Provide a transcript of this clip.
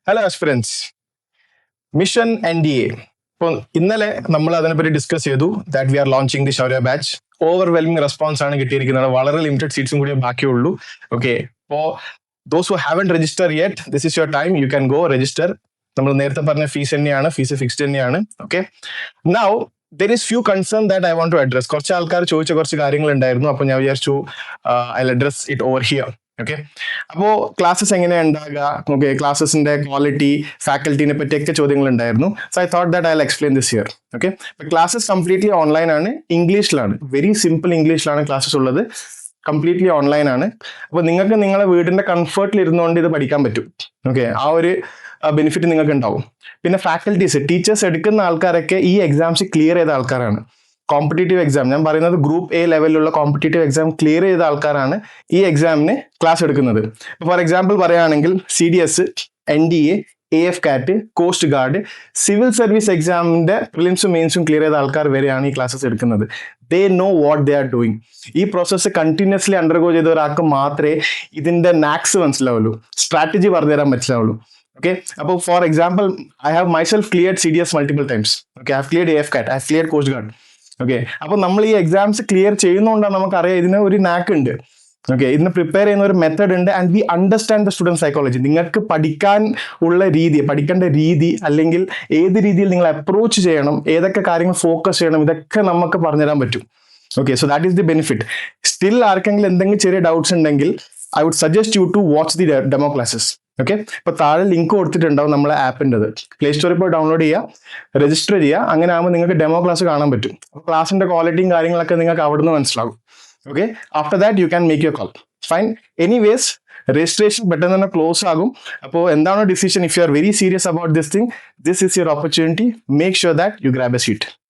Hello aspirants, mission NDA. ഇപ്പോൾ ഇന്നലെ നമ്മൾ അതിനെപ്പറ്റി ഡിസ്കസ് ചെയ്തു. That we are launching the Shaurya batch. Overwhelming response ആണ് കിട്ടിയിരിക്കുന്നത്. വളരെ ലിമിറ്റഡ് സീറ്റ്സും കൂടി ബാക്കിയുള്ളൂ. ഓക്കെ, അപ്പോൾ those who haven't register yet, this is your time. You can go register. നമ്മൾ നേരത്തെ പറഞ്ഞ ഫീസ് തന്നെയാണ്, ഫീസ് ഫിക്സ്ഡ് തന്നെയാണ്. Okay, now there is few concern that I want to address. കുറച്ച് ആൾക്കാർ ചോദിച്ച കുറച്ച് കാര്യങ്ങൾ ഉണ്ടായിരുന്നു. അപ്പോൾ ഞാൻ വിചാരിച്ചു I address it over here. Okay, അപ്പോ ക്ലാസ്സസ് എങ്ങനെയാണ് ഉണ്ടാകുക, ഓക്കെ, ക്ലാസ്സസിന്റെ ക്വാളിറ്റി, ഫാക്കൽറ്റിനെ പറ്റിയൊക്കെ ചോദ്യങ്ങൾ ഉണ്ടായിരുന്നു. So I thought that I will explain this here. Okay, classes completely online ആണ്, ഇംഗ്ലീഷിലാണ്, വെരി സിമ്പിൾ ഇംഗ്ലീഷിലാണ് ക്ലാസ്സസ് ഉള്ളത്, കംപ്ലീറ്റ്ലി ഓൺലൈൻ ആണ്. അപ്പോൾ നിങ്ങൾക്ക് നിങ്ങളെ വീടിന്റെ കംഫർട്ടിൽ ഇരുന്നുകൊണ്ട് ഇത് പഠിക്കാൻ പറ്റും. ഓക്കെ, ആ ഒരു ബെനിഫിറ്റ് നിങ്ങൾക്ക് ഉണ്ടാവും. പിന്നെ ഫാക്കൽറ്റീസ്, ടീച്ചേഴ്സ് എടുക്കുന്ന ആൾക്കാരൊക്കെ ഈ എക്സാംസ് ക്ലിയർ ചെയ്ത ആൾക്കാരാണ്. കോമ്പറ്റേറ്റീവ് എക്സാം, ഞാൻ പറയുന്നത് ഗ്രൂപ്പ് A ലെവലിലുള്ള കോമ്പറ്റേറ്റീവ് എക്സാം ക്ലിയർ ചെയ്ത ആൾക്കാരാണ് ഈ എക്സാമിന് ക്ലാസ് എടുക്കുന്നത്. ഫോർ എക്സാമ്പിൾ പറയുകയാണെങ്കിൽ CDS, NDA, AF-CAT, coast guard, civil service എക്സാമിന്റെ പ്രിലിംസും മെയിൻസും ക്ലിയർ ചെയ്ത ആൾക്കാർ വരെയാണ് ഈ ക്ലാസ്സസ് എടുക്കുന്നത്. They know what they are doing. ഈ പ്രോസസ്സ് കണ്ടിന്യൂസ്ലി അണ്ടർഗോ ചെയ്ത ഒരാൾക്ക് മാത്രമേ ഇതിന്റെ നാക്സ് മനസ്സിലാവുള്ളൂ, സ്ട്രാറ്റജി പറഞ്ഞുതരാൻ മനസ്സിലാവുള്ളൂ. ഓക്കെ, അപ്പോൾ for example I have myself cleared CDS multiple times. Okay, I have cleared AF-CAT, I have cleared coast guard. Okay, അപ്പോൾ നമ്മൾ ഈ എക്സാംസ് ക്ലിയർ ചെയ്യുന്നതുകൊണ്ടാണ് നമുക്കറിയാം ഇതിന് ഒരു നാക്ക് ഉണ്ട്. ഓക്കെ, ഇതിന് പ്രിപ്പയർ ചെയ്യുന്ന ഒരു മെത്തഡ് ഉണ്ട്. And we understand the student psychology. നിങ്ങൾക്ക് പഠിക്കാൻ ഉള്ള രീതി, പഠിക്കേണ്ട രീതി, അല്ലെങ്കിൽ ഏത് രീതിയിൽ നിങ്ങൾ അപ്രോച്ച് ചെയ്യണം, ഏതൊക്കെ കാര്യങ്ങൾ ഫോക്കസ് ചെയ്യണം, ഇതൊക്കെ നമുക്ക് പറഞ്ഞുതരാൻ പറ്റും. Okay, so that is the benefit. Still ആർക്കെങ്കിലും എന്തെങ്കിലും ചെറിയ ഡൗട്ട്സ് ഉണ്ടെങ്കിൽ I would suggest you to watch the demo classes. Okay, ഇപ്പൊ താഴെ ലിങ്ക് കൊടുത്തിട്ടുണ്ടാവും നമ്മളെ ആപ്പിൻ്റെത്. പ്ലേ സ്റ്റോറിൽ പോയി ഡൗൺലോഡ് ചെയ്യുക, രജിസ്റ്റർ ചെയ്യുക. അങ്ങനെ ആകുമ്പോൾ നിങ്ങൾക്ക് ഡെമോ ക്ലാസ് കാണാൻ പറ്റും. അപ്പോൾ ക്ലാസിന്റെ ക്വാളിറ്റിയും കാര്യങ്ങളൊക്കെ നിങ്ങൾക്ക് അവിടുന്ന് മനസ്സിലാകും. Okay, after that you can make your call. Fine. Anyways, registration പെട്ടെന്ന് തന്നെ ക്ലോസ് ആകും. അപ്പോൾ എന്താണോ decision, if you are very serious about this thing, this is your opportunity. Make sure that you grab A seat.